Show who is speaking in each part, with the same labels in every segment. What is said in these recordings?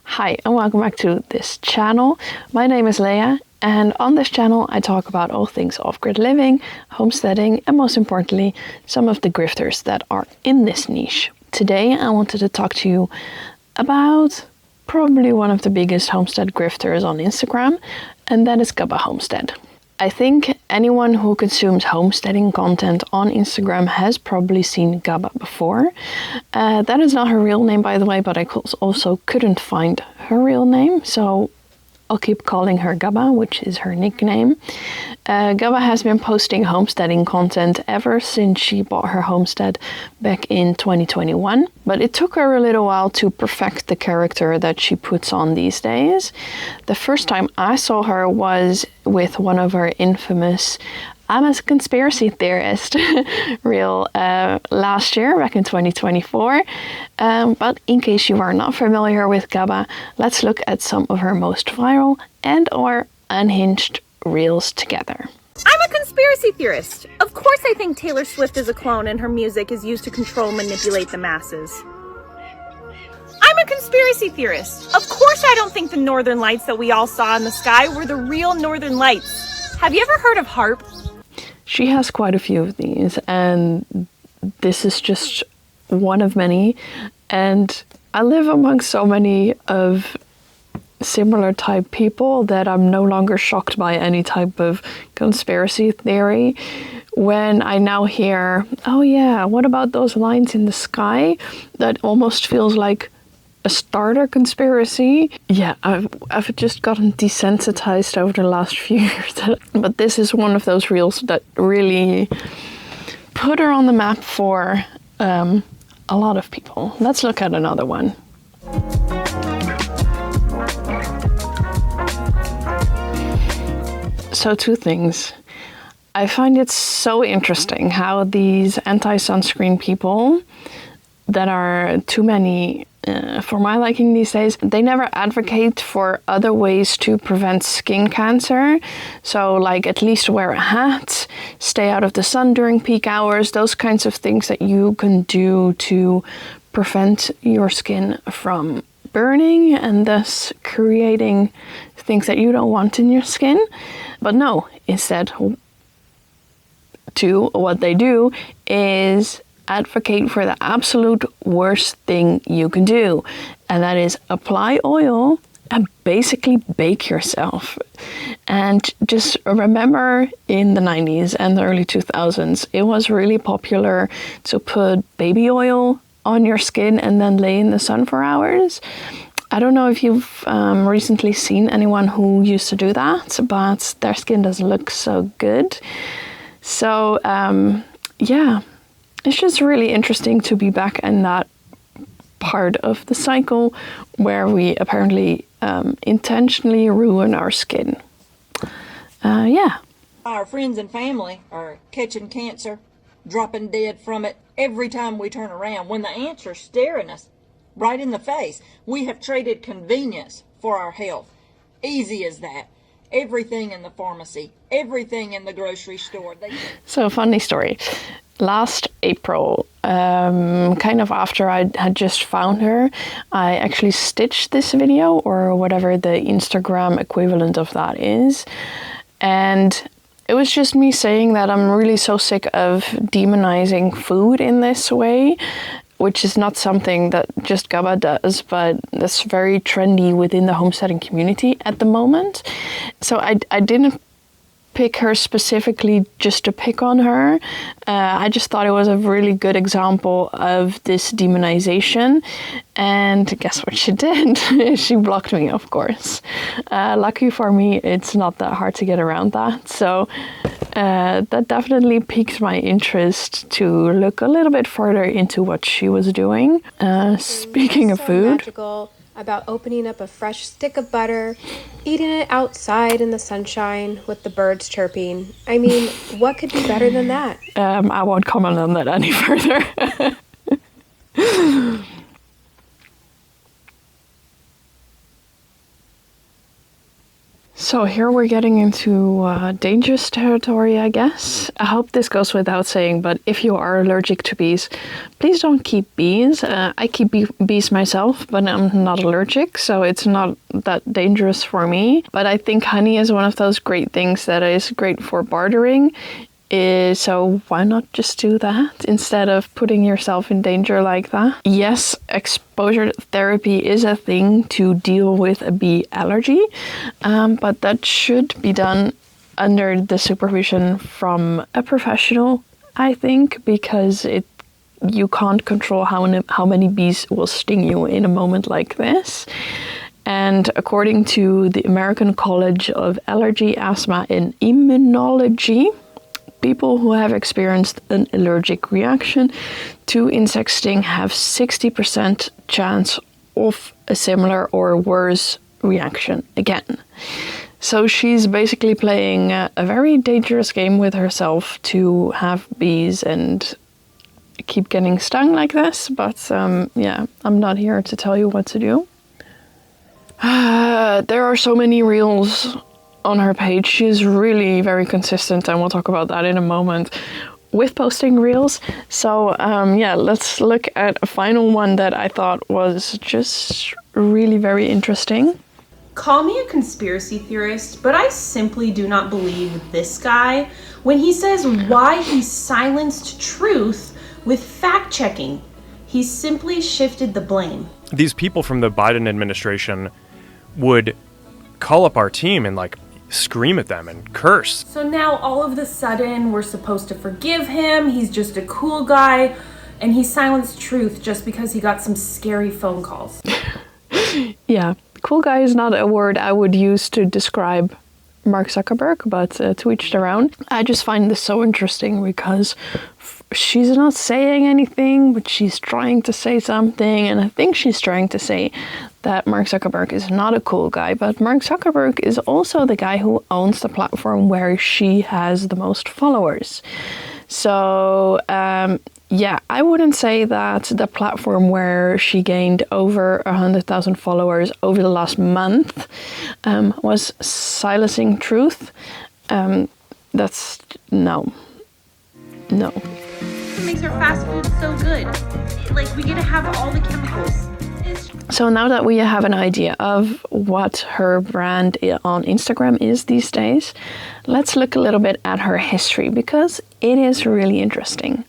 Speaker 1: Hi and welcome back to this channel. My name is Leah and on this channel I talk about all things off-grid living, homesteading and most importantly some of the grifters that are in this niche. Today I wanted to talk to you about probably one of the biggest homestead grifters on Instagram, and that is Gubba Homestead. I think anyone who consumes homesteading content on Instagram has probably seen Gubba before. That is not her real name, by the way, but I also couldn't find her real name, so I'll keep calling her Gubba, which is her nickname. Gubba has been posting homesteading content ever since she bought her homestead back in 2021, but it took her a little while to perfect the character that she puts on these days. The first time I saw her was with one of her infamous I'm a conspiracy theorist reel last year, back in 2024. But in case you are not familiar with Gubba, let's look at some of her most viral and or unhinged reels together.
Speaker 2: I'm a conspiracy theorist. Of course I think Taylor Swift is a clone and her music is used to control and manipulate the masses. I'm a conspiracy theorist. Of course I don't think the northern lights that we all saw in the sky were the real northern lights. Have you ever heard of HARP?
Speaker 1: She has quite a few of these, and this is just one of many. And I live among so many of similar type people that I'm no longer shocked by any type of conspiracy theory. When I now hear, oh yeah, what about those lines in the sky? That almost feels like a starter conspiracy. Yeah, I've just gotten desensitized over the last few years. But this is one of those reels that really put her on the map for a lot of people. Let's look at another one. So two things. I find it so interesting how these anti-sunscreen people that are too many for my liking these days, they never advocate for other ways to prevent skin cancer. So like at least wear a hat, stay out of the sun during peak hours, those kinds of things that you can do to prevent your skin from burning and thus creating things that you don't want in your skin. But no, instead, what they do is advocate for the absolute worst thing you can do, and that is apply oil and basically bake yourself. And just remember, in the 90s and the early 2000s, it was really popular to put baby oil on your skin and then lay in the sun for hours. I don't know if you've recently seen anyone who used to do that, but their skin doesn't look so good. So yeah, it's just really interesting to be back in that part of the cycle where we apparently intentionally ruin our skin. Yeah.
Speaker 3: Our friends and family are catching cancer, dropping dead from it every time we turn around when the ants are staring us right in the face. We have traded convenience for our health. Easy as that. Everything in the pharmacy, everything in the grocery store.
Speaker 1: So, funny story. Last April, kind of after I had just found her, I actually stitched this video, or whatever the Instagram equivalent of that is. And it was just me saying that I'm really so sick of demonizing food in this way, which is not something that just Gubba does, but that's very trendy within the homesteading community at the moment. So I didn't pick her specifically just to pick on her. I just thought it was a really good example of this demonization. And guess what she did? She blocked me, of course. Lucky for me, it's not that hard to get around that. So that definitely piqued my interest to look a little bit further into what she was doing. Speaking of food,
Speaker 4: magical about opening up a fresh stick of butter, eating it outside in the sunshine with the birds chirping. I mean, what could be better than that?
Speaker 1: I won't comment on that any further. So here we're getting into dangerous territory, I guess. I hope this goes without saying, but if you are allergic to bees, please don't keep bees. I keep bees myself, but I'm not allergic, so it's not that dangerous for me. But I think honey is one of those great things that is great for bartering. So why not just do that instead of putting yourself in danger like that? Yes, exposure therapy is a thing to deal with a bee allergy, but that should be done under the supervision from a professional, I think, because you can't control how many bees will sting you in a moment like this. And according to the American College of Allergy, Asthma and Immunology, people who have experienced an allergic reaction to insect sting have 60% chance of a similar or worse reaction again. So she's basically playing a very dangerous game with herself to have bees and keep getting stung like this. But yeah, I'm not here to tell you what to do. There are so many reels on her page. She's really very consistent, and we'll talk about that in a moment, with posting reels. So yeah, let's look at a final one that I thought was just really very interesting.
Speaker 2: Call me a conspiracy theorist, but I simply do not believe this guy when he says why he silenced truth with fact-checking. He simply shifted the blame.
Speaker 5: These people from the Biden administration would call up our team and scream at them and curse.
Speaker 2: So now all of a sudden we're supposed to forgive him. He's just a cool guy, and he silenced truth just because he got some scary phone calls.
Speaker 1: Yeah, cool guy is not a word I would use to describe Mark Zuckerberg, but to each their own. I just find this so interesting because she's not saying anything, but she's trying to say something, and I think she's trying to say that Mark Zuckerberg is not a cool guy, but Mark Zuckerberg is also the guy who owns the platform where she has the most followers. So yeah, I wouldn't say that the platform where she gained over 100,000 followers over the last month was silencing truth. That's no.
Speaker 2: It makes our fast food so good. We get to have all the chemicals.
Speaker 1: So now that we have an idea of what her brand on Instagram is these days, let's look a little bit at her history because it is really interesting.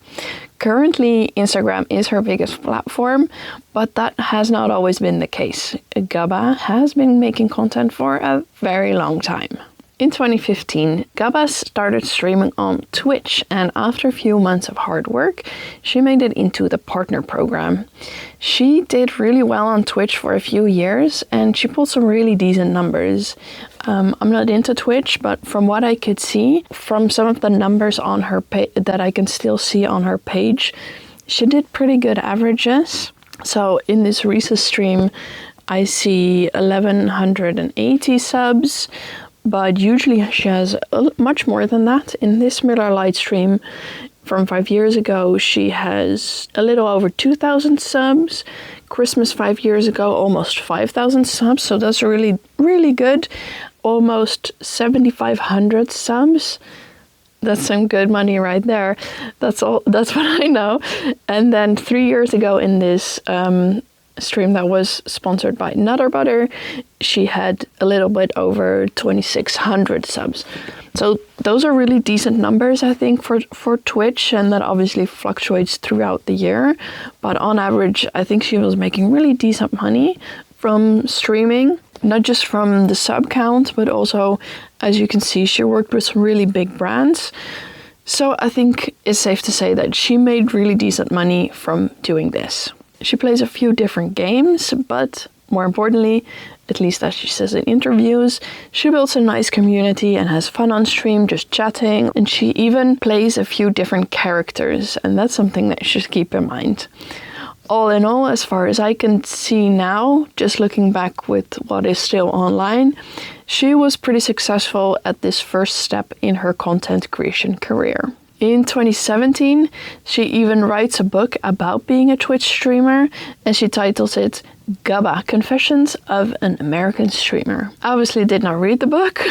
Speaker 1: Currently, Instagram is her biggest platform, but that has not always been the case. Gubba has been making content for a very long time. In 2015, Gubba started streaming on Twitch, and after a few months of hard work, she made it into the partner program. She did really well on Twitch for a few years, and she pulled some really decent numbers. I'm not into Twitch, but from what I could see, from some of the numbers on her that I can still see on her page, she did pretty good averages. So in this recent stream, I see 1,180 subs. But usually she has much more than that. In this Miller Lite stream from 5 years ago, she has a little over 2,000 subs. Christmas 5 years ago, almost 5,000 subs. So that's really, really good. Almost 7,500 subs. That's some good money right there. That's what I know. And then 3 years ago in this stream that was sponsored by Nutter Butter, she had a little bit over 2,600 subs. So those are really decent numbers, I think, for Twitch, and that obviously fluctuates throughout the year. But on average, I think she was making really decent money from streaming, not just from the sub count, but also, as you can see, she worked with some really big brands. So I think it's safe to say that she made really decent money from doing this. She plays a few different games, but more importantly, at least as she says in interviews, she builds a nice community and has fun on stream just chatting, and she even plays a few different characters, and that's something that you should keep in mind. All in all, as far as I can see now, just looking back with what is still online, she was pretty successful at this first step in her content creation career. In 2017, she even writes a book about being a Twitch streamer, and she titles it Gubba, Confessions of an American Streamer. I obviously did not read the book,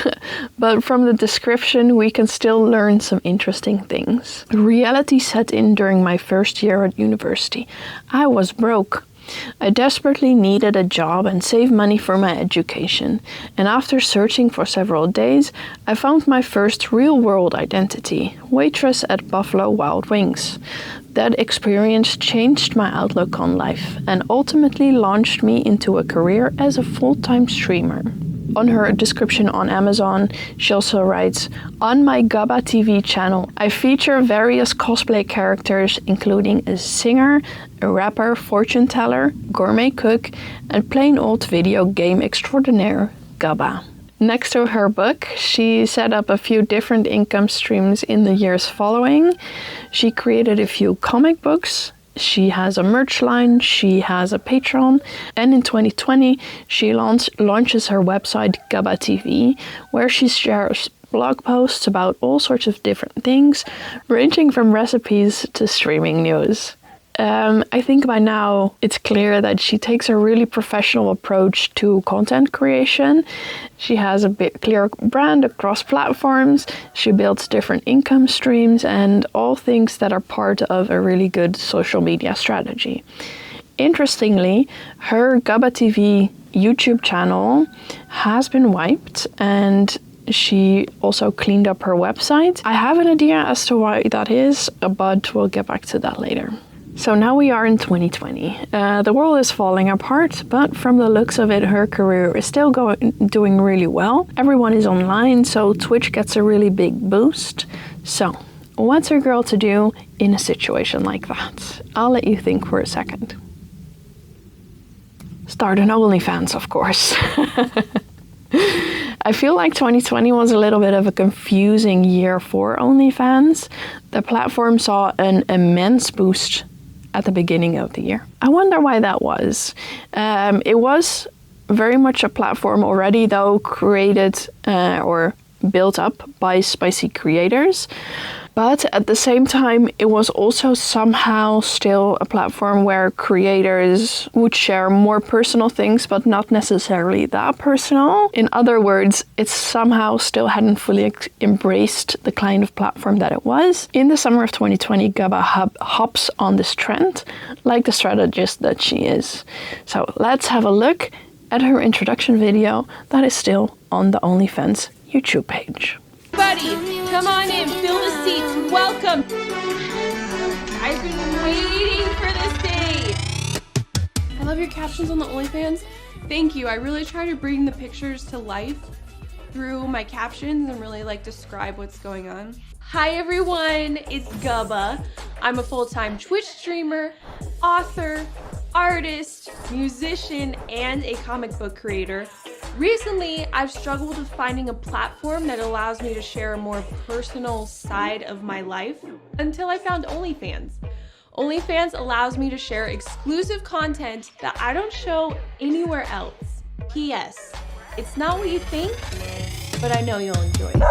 Speaker 1: but from the description we can still learn some interesting things. Reality set in during my first year at university. I was broke. I desperately needed a job and save money for my education, and after searching for several days, I found my first real-world identity, waitress at Buffalo Wild Wings. That experience changed my outlook on life and ultimately launched me into a career as a full-time streamer. On her description on Amazon, she also writes, "On my Gubba TV channel, I feature various cosplay characters including a singer, a rapper, fortune teller, gourmet cook, and plain old video game extraordinaire, Gubba." Next to her book, she set up a few different income streams in the years following. She created a few comic books. She has a merch line, she has a Patreon, and in 2020 she launches her website Gubba TV, where she shares blog posts about all sorts of different things, ranging from recipes to streaming news. I think by now it's clear that she takes a really professional approach to content creation. She has a bit clear brand across platforms. She builds different income streams and all things that are part of a really good social media strategy. Interestingly, her Gubba TV YouTube channel has been wiped and she also cleaned up her website. I have an idea as to why that is, but we'll get back to that later. So now we are in 2020. The world is falling apart, but from the looks of it, her career is still doing really well. Everyone is online, so Twitch gets a really big boost. So, what's a girl to do in a situation like that? I'll let you think for a second. Start an OnlyFans, of course. I feel like 2020 was a little bit of a confusing year for OnlyFans. The platform saw an immense boost at the beginning of the year. I wonder why that was. It was very much a platform already, though, created or built up by spicy creators. But at the same time, it was also somehow still a platform where creators would share more personal things, but not necessarily that personal. In other words, it somehow still hadn't fully embraced the kind of platform that it was. In the summer of 2020, Gubba hops on this trend, like the strategist that she is. So let's have a look at her introduction video that is still on the OnlyFans YouTube page.
Speaker 6: Buddy, come on in, fill the seats, welcome. I've been waiting for this day. I love your captions on the OnlyFans. Thank you, I really try to bring the pictures to life through my captions and really describe what's going on. Hi everyone, it's Gubba. I'm a full-time Twitch streamer, author, artist, musician, and a comic book creator. Recently, I've struggled with finding a platform that allows me to share a more personal side of my life until I found OnlyFans. OnlyFans allows me to share exclusive content that I don't show anywhere else. P.S. It's not what you think, but I know you'll enjoy it.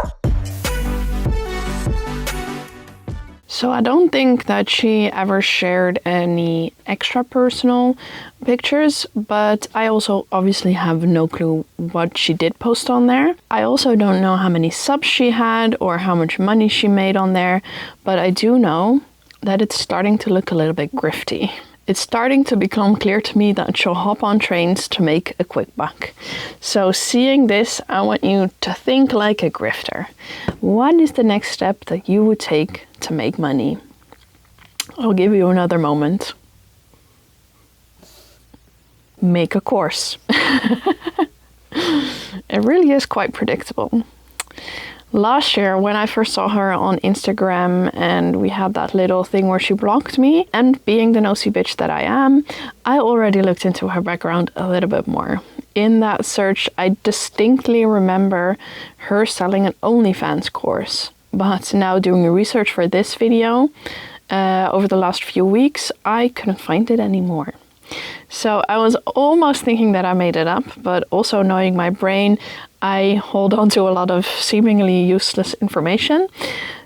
Speaker 1: So I don't think that she ever shared any extra personal pictures, but I also obviously have no clue what she did post on there. I also don't know how many subs she had or how much money she made on there, but I do know that it's starting to look a little bit grifty. It's starting to become clear to me that she'll hop on trains to make a quick buck. So seeing this, I want you to think like a grifter. What is the next step that you would take to make money? I'll give you another moment. Make a course. It really is quite predictable. Last year, when I first saw her on Instagram and we had that little thing where she blocked me, and being the nosy bitch that I am, I already looked into her background a little bit more. In that search, I distinctly remember her selling an OnlyFans course. But now doing research for this video, over the last few weeks, I couldn't find it anymore. So I was almost thinking that I made it up, but also knowing my brain, I hold on to a lot of seemingly useless information.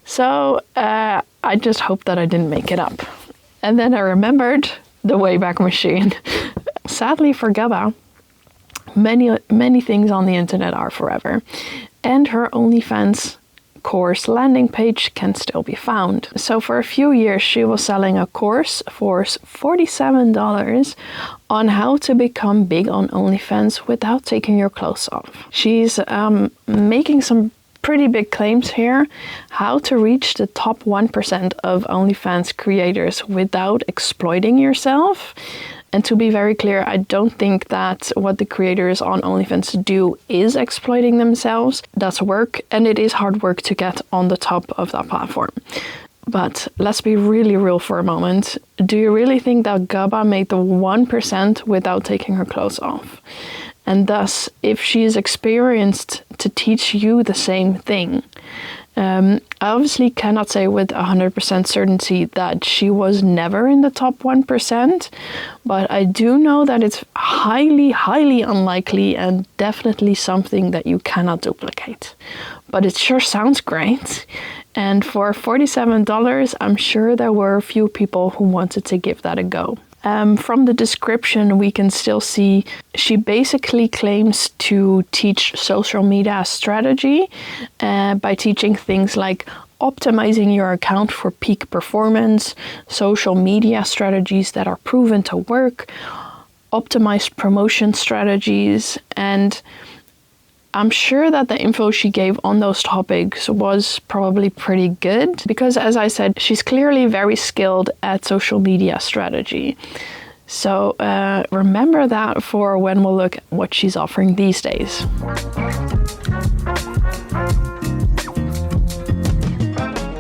Speaker 1: So I just hope that I didn't make it up. And then I remembered the Wayback Machine. Sadly for Gubba, many things on the internet are forever, and her OnlyFans course landing page can still be found. So for a few years she was selling a course for $47 on how to become big on OnlyFans without taking your clothes off. She's making some pretty big claims here. How to reach the top 1% of OnlyFans creators without exploiting yourself. And to be very clear, I don't think that what the creators on OnlyFans do is exploiting themselves. That's work, and it is hard work to get on the top of that platform. But let's be really real for a moment. Do you really think that Gubba made the 1% without taking her clothes off? And thus, if she is experienced to teach you the same thing, I obviously cannot say with 100% certainty that she was never in the top 1%, but I do know that it's highly, highly unlikely and definitely something that you cannot duplicate. But it sure sounds great. And for $47, I'm sure there were a few people who wanted to give that a go. From the description, we can still see she basically claims to teach social media strategy by teaching things like optimizing your account for peak performance, social media strategies that are proven to work, optimized promotion strategies, and I'm sure that the info she gave on those topics was probably pretty good because, as I said, she's clearly very skilled at social media strategy. So remember that for when we'll look at what she's offering these days.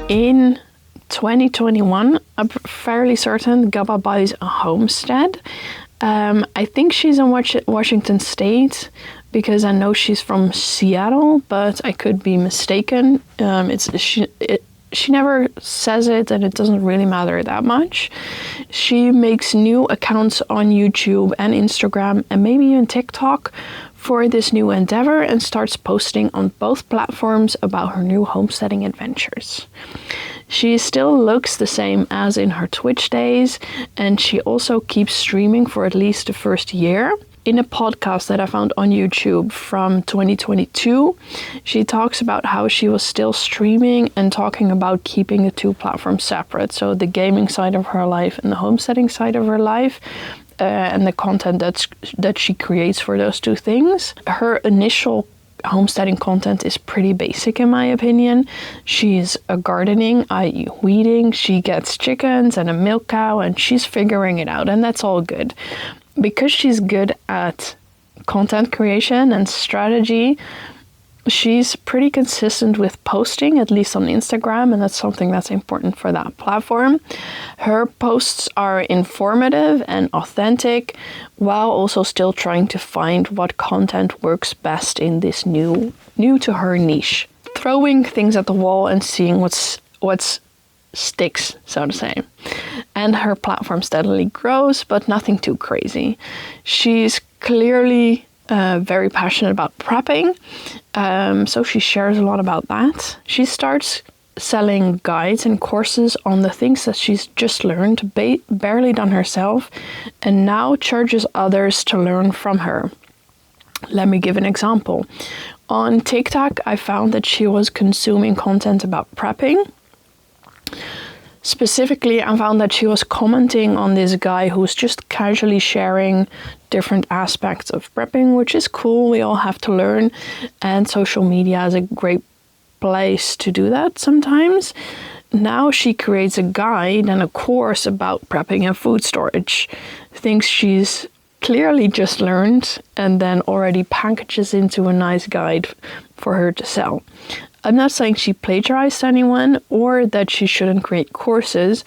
Speaker 1: In 2021, I'm fairly certain Gubba buys a homestead. I think she's in Washington State, because I know she's from Seattle, but I could be mistaken. She never says it, and it doesn't really matter that much. She makes new accounts on YouTube and Instagram and maybe even TikTok for this new endeavor and starts posting on both platforms about her new homesteading adventures. She still looks the same as in her Twitch days, and she also keeps streaming for at least the first year. In a podcast that I found on YouTube from 2022, she talks about how she was still streaming and talking about keeping the two platforms separate. So the gaming side of her life and the homesteading side of her life, and the content that she creates for those two things. Her initial homesteading content is pretty basic in my opinion. She's gardening, i.e. weeding. She gets chickens and a milk cow, and she's figuring it out, and that's all good. Because she's good at content creation and strategy, she's pretty consistent with posting, at least on Instagram, and that's something that's important for that platform. Her posts are informative and authentic, while also still trying to find what content works best in this new to her niche. Throwing things at the wall and seeing what's sticks, so to say. And her platform steadily grows, but nothing too crazy. She's clearly very passionate about prepping, so she shares a lot about that. She starts selling guides and courses on the things that she's just learned, barely done herself, and now charges others to learn from her. Let me give an example. On TikTok, I found that she was consuming content about prepping. Specifically, I found that she was commenting on this guy who's just casually sharing different aspects of prepping, which is cool. We all have to learn, and social media is a great place to do that sometimes. Now she creates a guide and a course about prepping and food storage, things she's clearly just learned, and then already packages into a nice guide for her to sell. I'm not saying she plagiarized anyone or that she shouldn't create courses,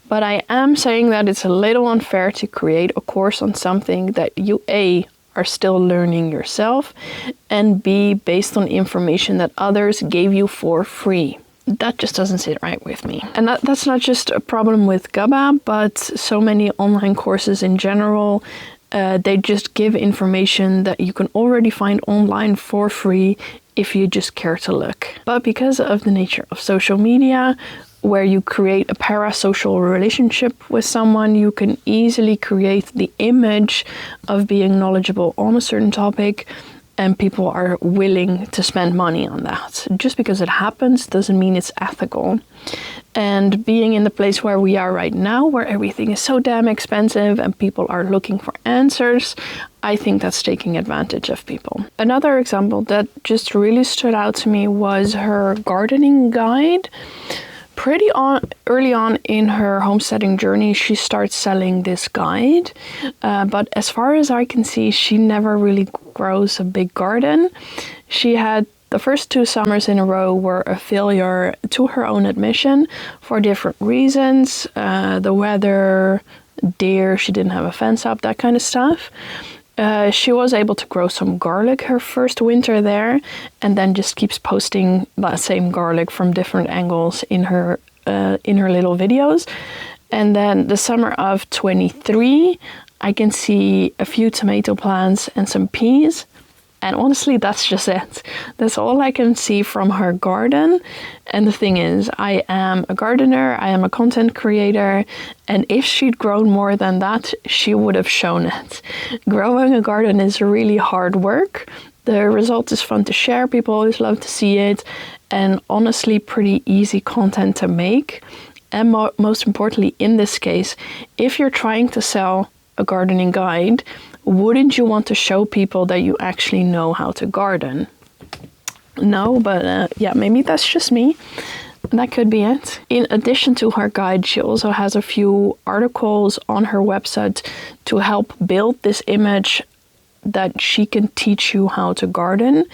Speaker 1: but I am saying that it's a little unfair to create a course on something that you A, are still learning yourself, and B, based on information that others gave you for free. That just doesn't sit right with me. And that's not just a problem with Gubba, but so many online courses in general. They just give information that you can already find online for free if you just care to look. But because of the nature of social media, where you create a parasocial relationship with someone, you can easily create the image of being knowledgeable on a certain topic, and people are willing to spend money on that. Just because it happens doesn't mean it's ethical. And being in the place where we are right now, where everything is so damn expensive and people are looking for answers, I think that's taking advantage of people. Another example that just really stood out to me was her gardening guide. Early on in her homesteading journey, she starts selling this guide. But as far as I can see, she never really grows a big garden. She had the first 2 summers in a row were a failure, to her own admission, for different reasons. The weather, deer, she didn't have a fence up, that kind of stuff. She was able to grow some garlic her first winter there, and then just keeps posting that same garlic from different angles in her little videos. And then the summer of 23, I can see a few tomato plants and some peas. And honestly, that's just it. That's all I can see from her garden. And the thing is, I am a gardener, I am a content creator, and if she'd grown more than that, she would have shown it. Growing a garden is really hard work. The result is fun to share, people always love to see it, and honestly, pretty easy content to make. And most importantly, in this case, if you're trying to sell a gardening guide, wouldn't you want to show people that you actually know how to garden? No, but yeah, maybe that's just me. That could be it. In addition to her guide, she also has a few articles on her website to help build this image that she can teach you how to garden.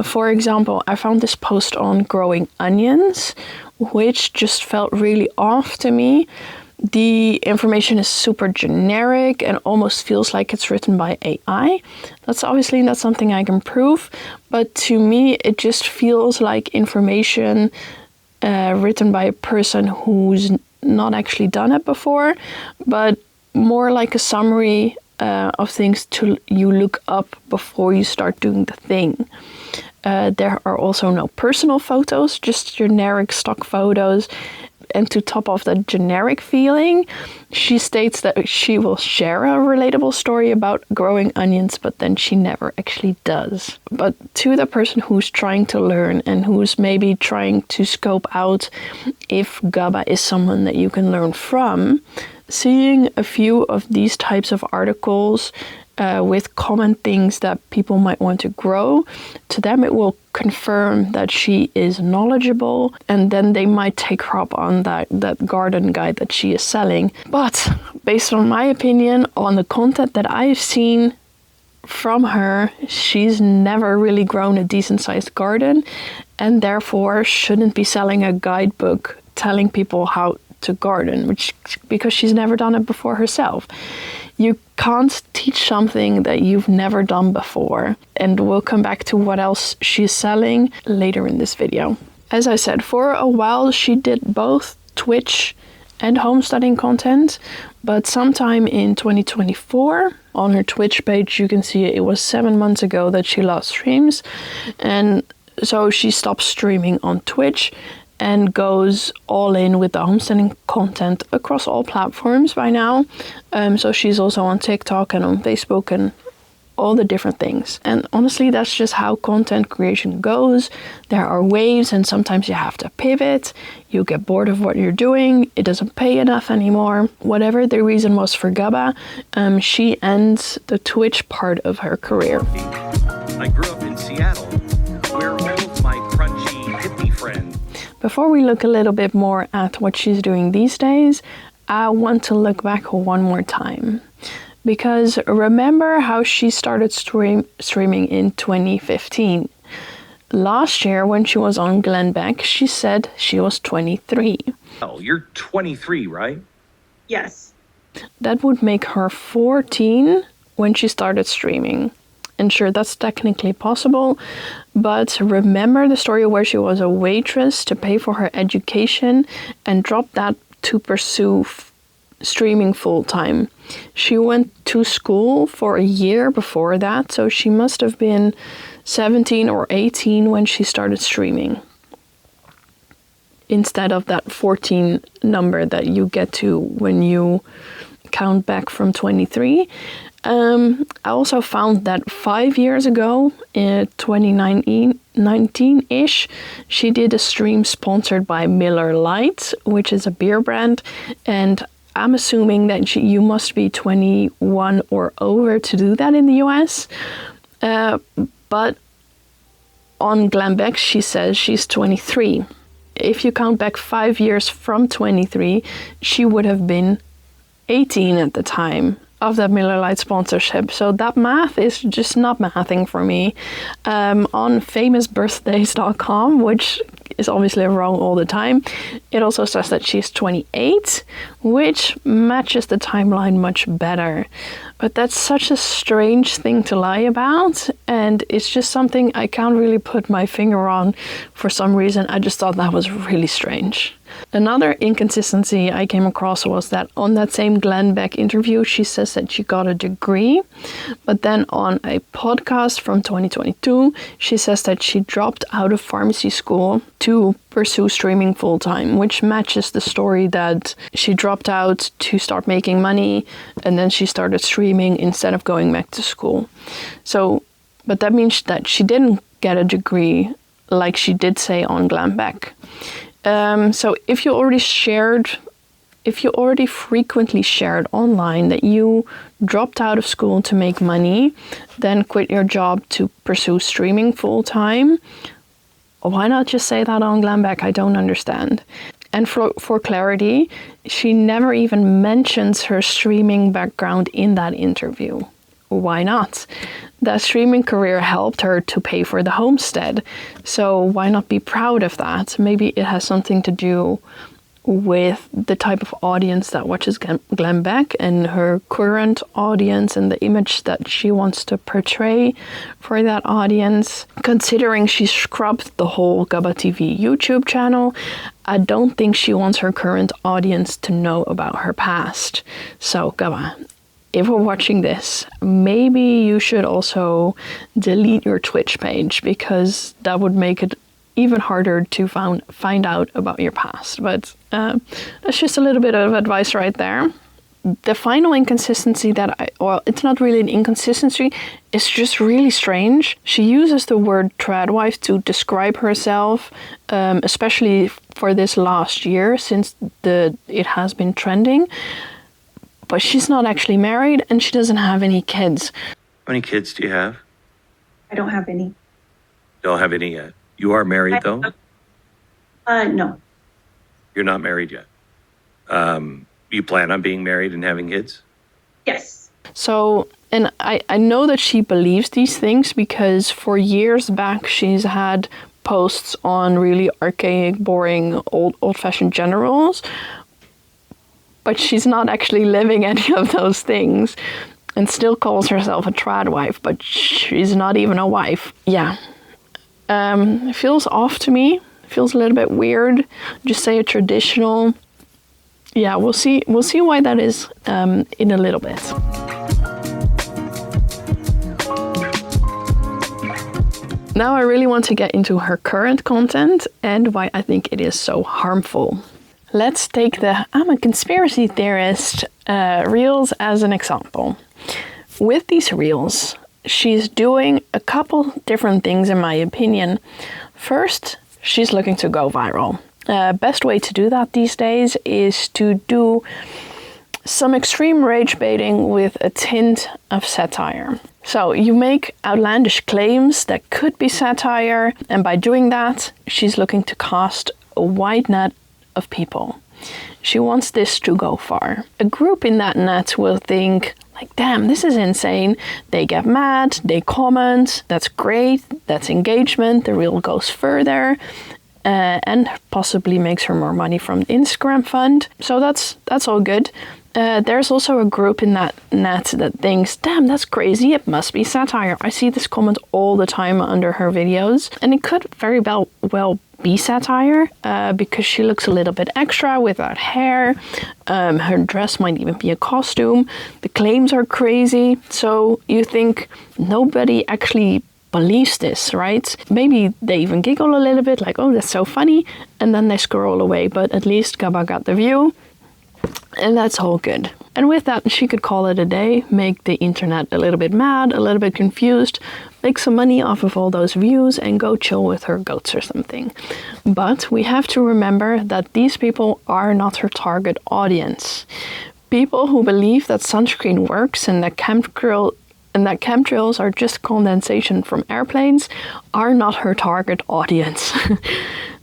Speaker 1: For example, I found this post on growing onions, which just felt really off to me. The information is super generic and almost feels like it's written by AI. That's obviously not something I can prove, but to me it just feels like information written by a person who's not actually done it before, but more like a summary of things you look up before you start doing the thing. There are also no personal photos, just generic stock photos. And to top off that generic feeling, she states that she will share a relatable story about growing onions, but then she never actually does. But to the person who's trying to learn and who's maybe trying to scope out if Gubba is someone that you can learn from, seeing a few of these types of articles with common things that people might want to grow, to them it will confirm that she is knowledgeable, and then they might take her up on that garden guide that she is selling. But based on my opinion, on the content that I've seen from her, she's never really grown a decent sized garden, and therefore shouldn't be selling a guidebook telling people how to garden, because she's never done it before herself. You can't teach something that you've never done before, and we'll come back to what else she's selling later in this video. As I said, for a while she did both Twitch and homesteading content, but sometime in 2024, on her Twitch page, you can see it was 7 months ago that she lost streams, and so she stopped streaming on Twitch and goes all in with the homesteading content across all platforms by now. So she's also on TikTok and on Facebook and all the different things. And honestly, that's just how content creation goes. There are waves, and sometimes you have to pivot. You get bored of what you're doing. It doesn't pay enough anymore. Whatever the reason was for Gubba, she ends the Twitch part of her career.
Speaker 7: I grew up in Seattle, where all of my crunchy hippie friends.
Speaker 1: Before we look a little bit more at what she's doing these days, I want to look back one more time. Because remember how she started streaming in 2015. Last year, when she was on Glenn Beck, she said she was 23.
Speaker 7: Oh, you're 23, right?
Speaker 2: Yes.
Speaker 1: That would make her 14 when she started streaming. And sure, that's technically possible, but remember the story where she was a waitress to pay for her education and dropped that to pursue streaming full-time. She went to school for a year before that, so she must have been 17 or 18 when she started streaming. instead of that 14 number that you get to when you count back from 23. I also found that 5 years ago, in 2019-ish, she did a stream sponsored by Miller Lite, which is a beer brand, and I'm assuming that you must be 21 or over to do that in the US. But on Glam Beck, she says she's 23. If you count back 5 years from 23, she would have been 18 at the time of that Miller Lite sponsorship. So that math is just not mathing for me. On famousbirthdays.com, which is obviously wrong all the time, it also says that she's 28, which matches the timeline much better. But that's such a strange thing to lie about, and it's just something I can't really put my finger on for some reason. I just thought that was really strange. Another inconsistency I came across was that on that same Glenn Beck interview, she says that she got a degree, but then on a podcast from 2022, she says that she dropped out of pharmacy school to pursue streaming full-time, which matches the story that she dropped out to start making money, and then she started streaming instead of going back to school. So, but that means that she didn't get a degree like she did say on Glam Beck. So if you already frequently shared online that you dropped out of school to make money, then quit your job to pursue streaming full time, why not just say that on Glam Beck? I don't understand. And for clarity, she never even mentions her streaming background in that interview. Why not? That streaming career helped her to pay for the homestead. So why not be proud of that? Maybe it has something to do with the type of audience that watches Glam Beck and her current audience and the image that she wants to portray for that audience. Considering she scrubbed the whole Gubba TV YouTube channel, I don't think she wants her current audience to know about her past. So Gubba, if we're watching this, maybe you should also delete your Twitch page, because that would make it even harder to find out about your past. But that's just a little bit of advice right there. The final inconsistency it's not really an inconsistency, it's just really strange. She uses the word tradwife to describe herself, especially for this last year since it has been trending. But she's not actually married and she doesn't have any kids.
Speaker 7: How many kids do you have?
Speaker 8: I don't have any.
Speaker 7: Don't have any yet. You are married, though?
Speaker 8: No.
Speaker 7: You're not married yet. You plan on being married and having kids?
Speaker 8: Yes.
Speaker 1: So, and I know that she believes these things because for years back she's had posts on really archaic, boring, old-fashioned generals. But she's not actually living any of those things and still calls herself a tradwife, but she's not even a wife. Yeah. It feels off to me. It feels a little bit weird. Just say a traditional. Yeah, we'll see why that is in a little bit. Now I really want to get into her current content and why I think it is so harmful. Let's take the I'm a conspiracy theorist reels as an example. With these reels, she's doing a couple different things in my opinion. First, she's looking to go viral. Best way to do that these days is to do some extreme rage baiting with a tint of satire. So you make outlandish claims that could be satire, and by doing that, she's looking to cast a wide net of people. She wants this to go far. A group in that net will think, like, damn, this is insane. They get mad, they comment, that's great, that's engagement, the reel goes further, and possibly makes her more money from the Instagram fund. So that's all good. There's also a group in that net that thinks, damn, that's crazy, it must be satire. I see this comment all the time under her videos, and it could very well be satire because she looks a little bit extra without hair. Her dress might even be a costume. The claims are crazy. So you think nobody actually believes this, right? Maybe they even giggle a little bit, like, oh, that's so funny, and then they scroll away, but at least Gubba got the view, and that's all good. And with that, she could call it a day, make the internet a little bit mad, a little bit confused, make some money off of all those views, and go chill with her goats or something. But we have to remember that these people are not her target audience. People who believe that sunscreen works and that chemtrails are just condensation from airplanes are not her target audience.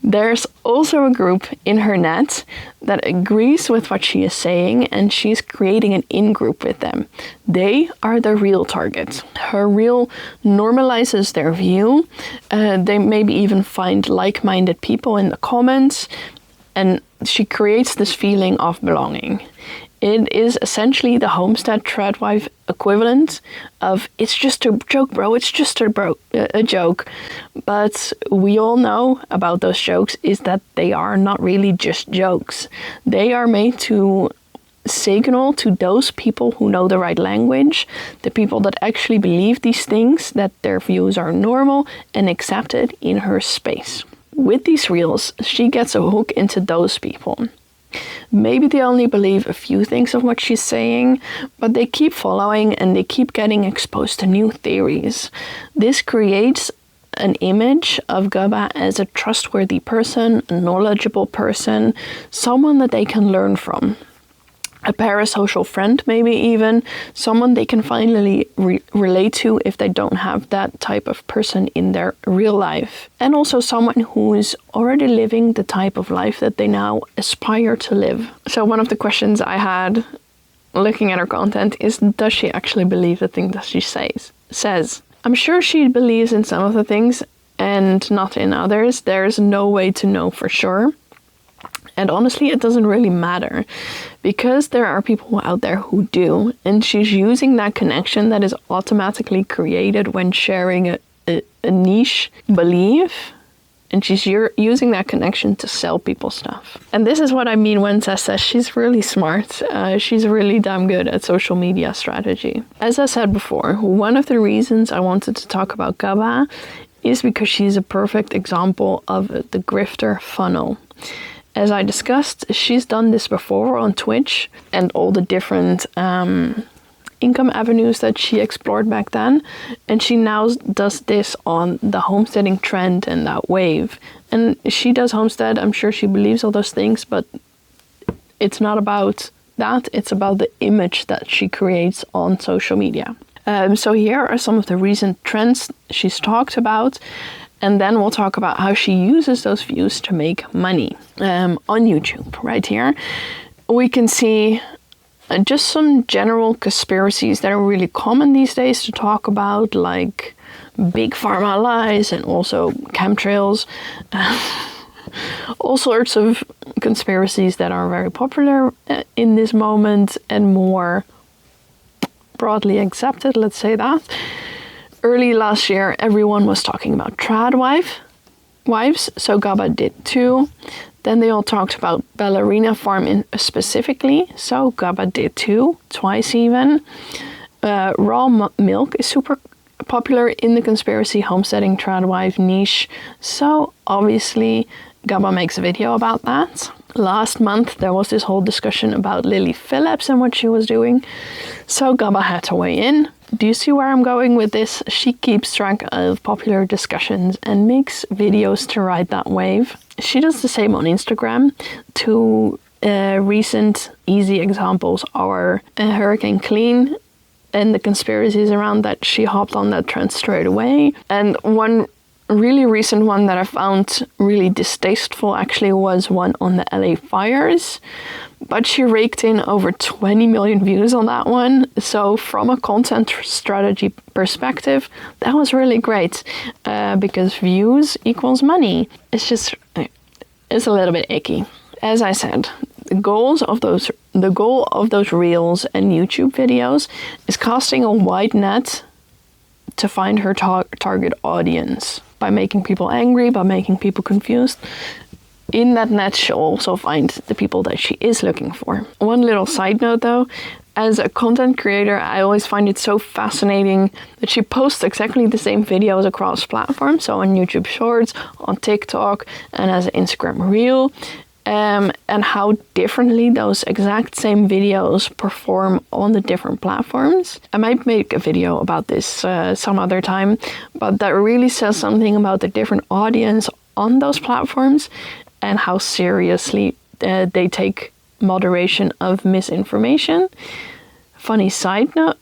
Speaker 1: There's also a group in her net that agrees with what she is saying, and she's creating an in-group with them. They are the real target. Her reel normalizes their view. They maybe even find like-minded people in the comments, and she creates this feeling of belonging. It is essentially the Homestead Tradwife equivalent of, it's just a joke, bro, it's just a joke. But we all know about those jokes is that they are not really just jokes. They are made to signal to those people who know the right language, the people that actually believe these things, that their views are normal and accepted in her space. With these reels, she gets a hook into those people. Maybe they only believe a few things of what she's saying, but they keep following and they keep getting exposed to new theories. This creates an image of Gubba as a trustworthy person, a knowledgeable person, someone that they can learn from. A parasocial friend, maybe even, someone they can finally relate to if they don't have that type of person in their real life. And also someone who is already living the type of life that they now aspire to live. So one of the questions I had looking at her content is, does she actually believe the thing that she says? I'm sure she believes in some of the things and not in others. There's no way to know for sure. And honestly, it doesn't really matter, because there are people out there who do, and she's using that connection that is automatically created when sharing a niche belief, and she's using that connection to sell people stuff. And this is what I mean when Tess says she's really smart. She's really damn good at social media strategy. As I said before, one of the reasons I wanted to talk about Gubba is because she's a perfect example of the grifter funnel. As I discussed, she's done this before on Twitch and all the different income avenues that she explored back then. And she now does this on the homesteading trend and that wave. And she does homestead. I'm sure she believes all those things, but it's not about that. It's about the image that she creates on social media. So here are some of the recent trends she's talked about. And then we'll talk about how she uses those views to make money on YouTube. Right here, we can see just some general conspiracies that are really common these days to talk about, like big pharma lies and also chemtrails. All sorts of conspiracies that are very popular in this moment and more broadly accepted, let's say that. Early last year, everyone was talking about wives, so Gubba did too. Then they all talked about ballerina farm specifically, so Gubba did too, twice even. Raw milk is super popular in the conspiracy homesteading tradwife niche, so obviously Gubba makes a video about that. Last month, there was this whole discussion about Lily Phillips and what she was doing, so Gubba had to weigh in. Do you see where I'm going with this? She keeps track of popular discussions and makes videos to ride that wave. She does the same on Instagram. Two recent easy examples are Hurricane Clean and the conspiracies around that. She hopped on that trend straight away. And one really recent one that I found really distasteful actually was one on the LA fires. But she raked in over 20 million views on that one. So from a content strategy perspective, that was really great because views equals money. It's a little bit icky. As I said, the goal of those reels and YouTube videos is casting a wide net to find her target audience by making people angry, by making people confused. In that net, she'll also find the people that she is looking for. One little side note though, As a content creator, I always find it so fascinating that she posts exactly the same videos across platforms, so on YouTube Shorts, on TikTok, and as an Instagram Reel, and how differently those exact same videos perform on the different platforms. I might make a video about this some other time, but that really says something about the different audience on those platforms and how seriously they take moderation of misinformation. Funny side note,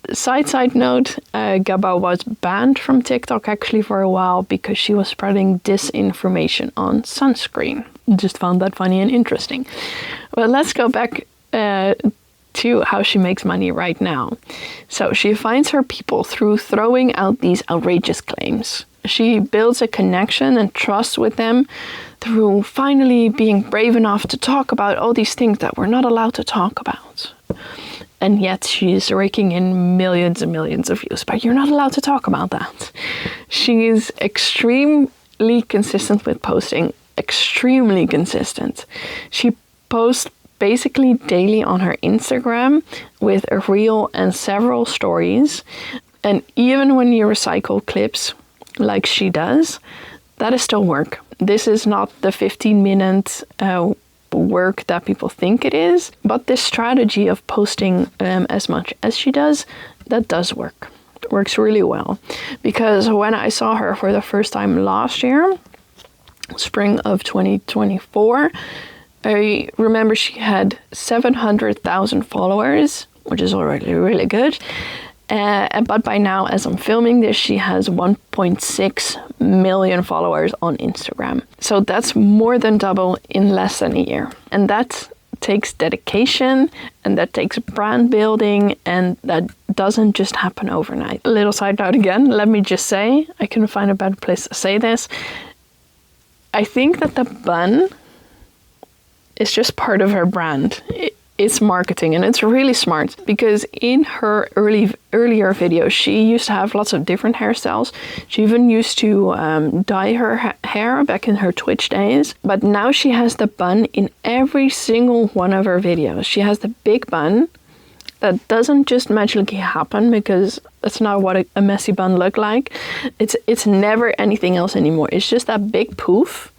Speaker 1: Gubba was banned from TikTok actually for a while because she was spreading disinformation on sunscreen. Just found that funny and interesting. But let's go back to how she makes money right now. So she finds her people through throwing out these outrageous claims. She builds a connection and trust with them through finally being brave enough to talk about all these things that we're not allowed to talk about. And yet she's raking in millions and millions of views, but you're not allowed to talk about that. She is extremely consistent with posting, extremely consistent. She posts basically daily on her Instagram with a reel and several stories. And even when you recycle clips like she does, that is still work. This is not the 15-minute work that people think it is, but this strategy of posting as much as she does, that does work. It works really well. Because when I saw her for the first time last year, spring of 2024, I remember she had 700,000 followers, which is already really good. But by now, as I'm filming this, she has 1.6 million followers on Instagram. So that's more than double in less than a year. And that takes dedication, and that takes brand building, and that doesn't just happen overnight. A little side note again, let me just say, I couldn't find a better place to say this. I think that the bun is just part of her brand. It's marketing, and it's really smart, because in her earlier videos she used to have lots of different hairstyles. She even used to dye her hair back in her Twitch days, but now she has the bun in every single one of her videos. She has the big bun that doesn't just magically happen, because that's not what a messy bun look like. It's never anything else anymore. It's just that big poof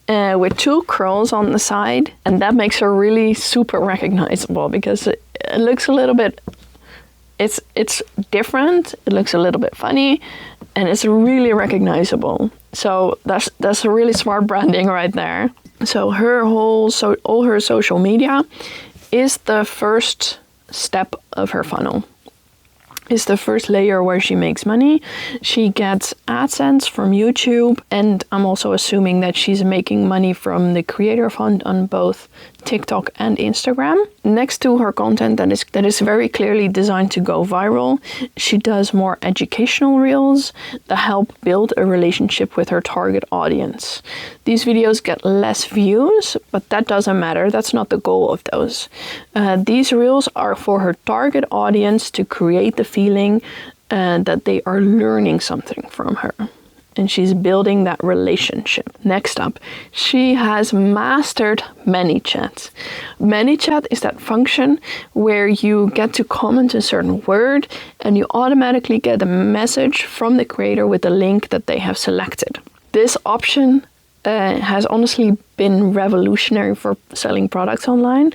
Speaker 1: with two curls on the side, and that makes her really super recognizable, because it looks a little bit, it's different, it looks a little bit funny, and it's really recognizable. So that's a really smart branding right there. So all her social media is the first step of her funnel. Is the first layer where she makes money. She gets AdSense from YouTube, and I'm also assuming that she's making money from the creator fund on both TikTok and Instagram. Next to her content that is very clearly designed to go viral, she does more educational reels that help build a relationship with her target audience. These videos get less views, but that doesn't matter. That's not the goal of those. These reels are for her target audience to create the feeling that they are learning something from her. And she's building that relationship. Next up, she has mastered ManyChat. ManyChat is that function where you get to comment a certain word and you automatically get a message from the creator with the link that they have selected. This option has honestly been revolutionary for selling products online.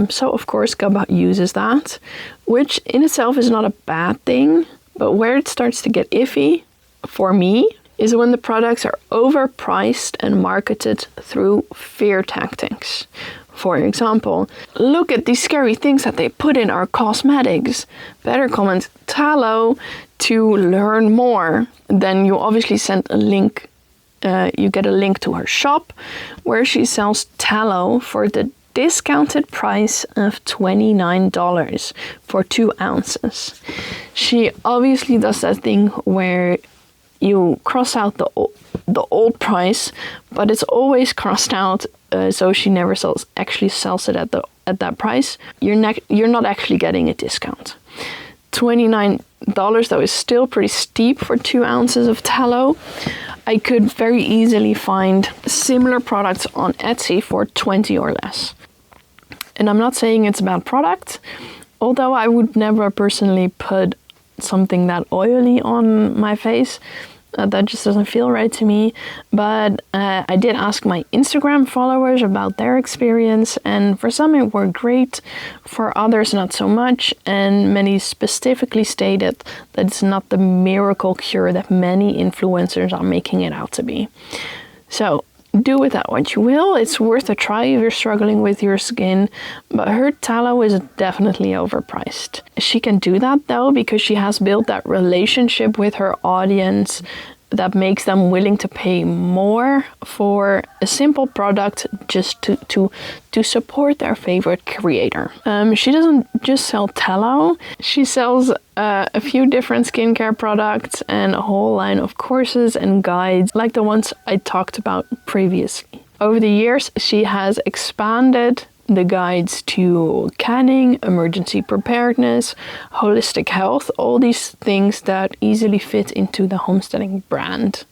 Speaker 1: So of course Gubba uses that, which in itself is not a bad thing, but where it starts to get iffy for me is when the products are overpriced and marketed through fear tactics. For example, look at these scary things that they put in our cosmetics. Better comment tallow to learn more. Then you obviously send a link. You get a link to her shop where she sells tallow for the discounted price of $29 for 2 ounces. She obviously does that thing where you cross out the old price, but it's always crossed out, so she never actually sells it at that price. You're not actually getting a discount. $29 though is still pretty steep for 2 ounces of tallow. I could very easily find similar products on Etsy for $20 or less. And I'm not saying it's a bad product Although I would never personally put something that oily on my face, that just doesn't feel right to me. But I did ask my Instagram followers about their experience, and for some it worked great, for others not so much, and many specifically stated that it's not the miracle cure that many influencers are making it out to be. So do with that what you will. It's worth a try if you're struggling with your skin, but her tallow is definitely overpriced. She can do that though because she has built that relationship with her audience that makes them willing to pay more for a simple product just to support their favorite creator. She doesn't just sell tallow, she sells a few different skincare products and a whole line of courses and guides like the ones I talked about previously. Over the years, she has expanded the guides to canning, emergency preparedness, holistic health, all these things that easily fit into the homesteading brand.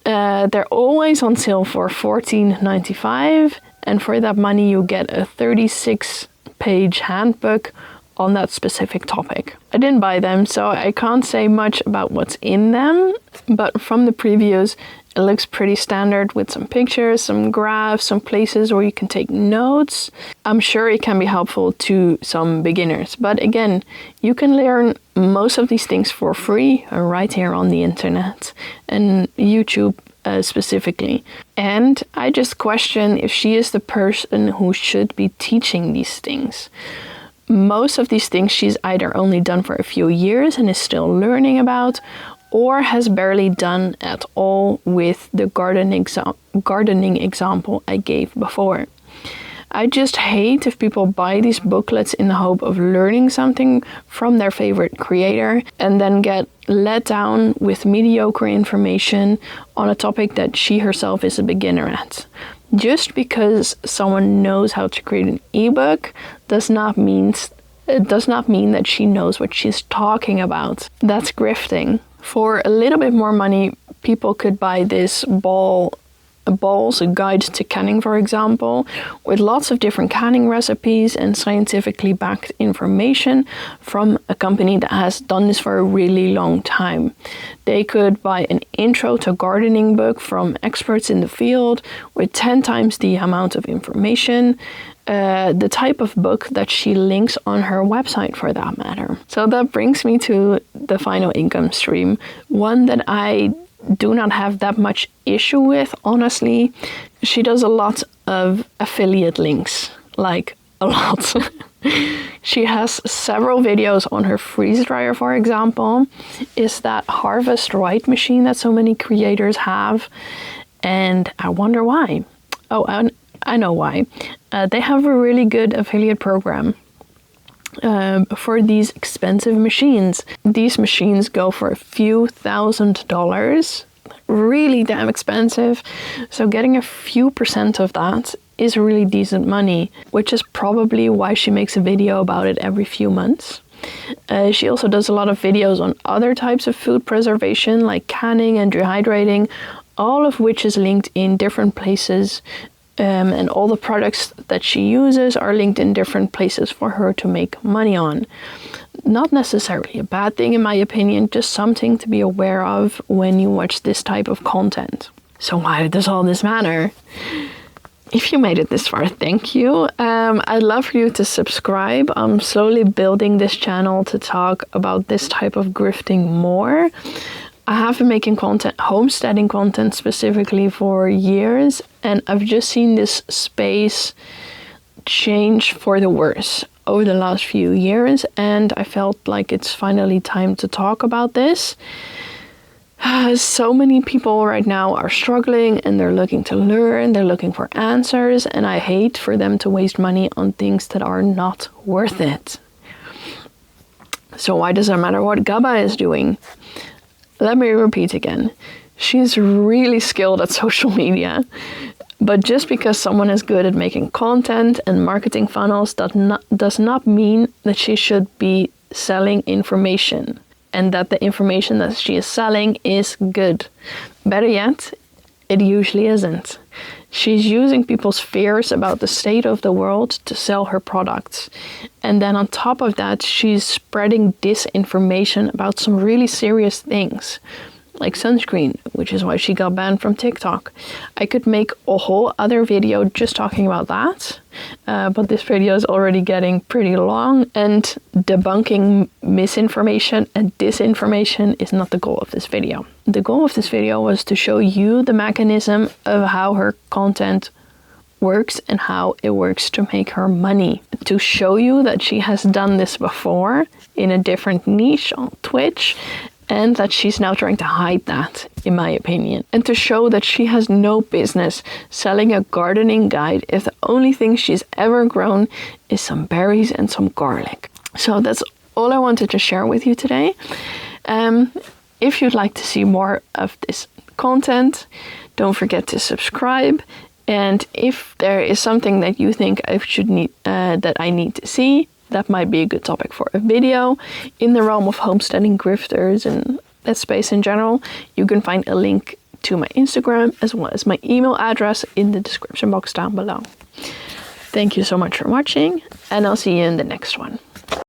Speaker 1: They're always on sale for $14.95, and for that money you get a 36-page handbook on that specific topic. I didn't buy them, so I can't say much about what's in them, but from the previews, it looks pretty standard with some pictures, some graphs, some places where you can take notes. I'm sure it can be helpful to some beginners, but again, you can learn most of these things for free right here on the internet and YouTube specifically. And I just question if she is the person who should be teaching these things. Most of these things she's either only done for a few years and is still learning about, or has barely done at all with the gardening example I gave before. I just hate if people buy these booklets in the hope of learning something from their favorite creator and then get let down with mediocre information on a topic that she herself is a beginner at. Just because someone knows how to create an ebook does not mean that she knows what she's talking about. That's grifting. For a little bit more money, people could buy this Ball's Guide to Canning, for example, with lots of different canning recipes and scientifically backed information from a company that has done this for a really long time. They could buy an intro to gardening book from experts in the field with 10 times the amount of information, the type of book that she links on her website for that matter. So that brings me to the final income stream, one that I do not have that much issue with, honestly. She does a lot of affiliate links, like a lot. She has several videos on her freeze dryer, for example, is that harvest right machine that so many creators have, and I wonder why. Oh, I know why. They have a really good affiliate program for these expensive machines. These machines go for a few $1,000s, really damn expensive. So getting a few percent of that is really decent money, which is probably why she makes a video about it every few months. She also does a lot of videos on other types of food preservation like canning and dehydrating, all of which is linked in different places. And all the products that she uses are linked in different places for her to make money on. Not necessarily a bad thing in my opinion, just something to be aware of when you watch this type of content. So why does all this matter? If you made it this far, thank you. I'd love for you to subscribe. I'm slowly building this channel to talk about this type of grifting more. I have been making content, homesteading content specifically, for years, and I've just seen this space change for the worse over the last few years, and I felt like it's finally time to talk about this. So many people right now are struggling and they're looking to learn, they're looking for answers, and I hate for them to waste money on things that are not worth it. So why does it matter what Gubba is doing? Let me repeat again. She's really skilled at social media, but just because someone is good at making content and marketing funnels does not mean that she should be selling information and that the information that she is selling is good. Better yet, It usually isn't. She's using people's fears about the state of the world to sell her products. And then on top of that, she's spreading disinformation about some really serious things, like sunscreen, which is why she got banned from TikTok. I could make a whole other video just talking about that, but this video is already getting pretty long, and debunking misinformation and disinformation is not the goal of this video. The goal of this video was to show you the mechanism of how her content works and how it works to make her money. To show you that she has done this before in a different niche on Twitch, and that she's now trying to hide that, in my opinion. And to show that she has no business selling a gardening guide if the only thing she's ever grown is some berries and some garlic. So that's all I wanted to share with you today. If you'd like to see more of this content, don't forget to subscribe. And if there is something that you think that I need to see, that might be a good topic for a video in the realm of homesteading, grifters, and that space in general. You can find a link to my Instagram as well as my email address in the description box down below. Thank you so much for watching, and I'll see you in the next one.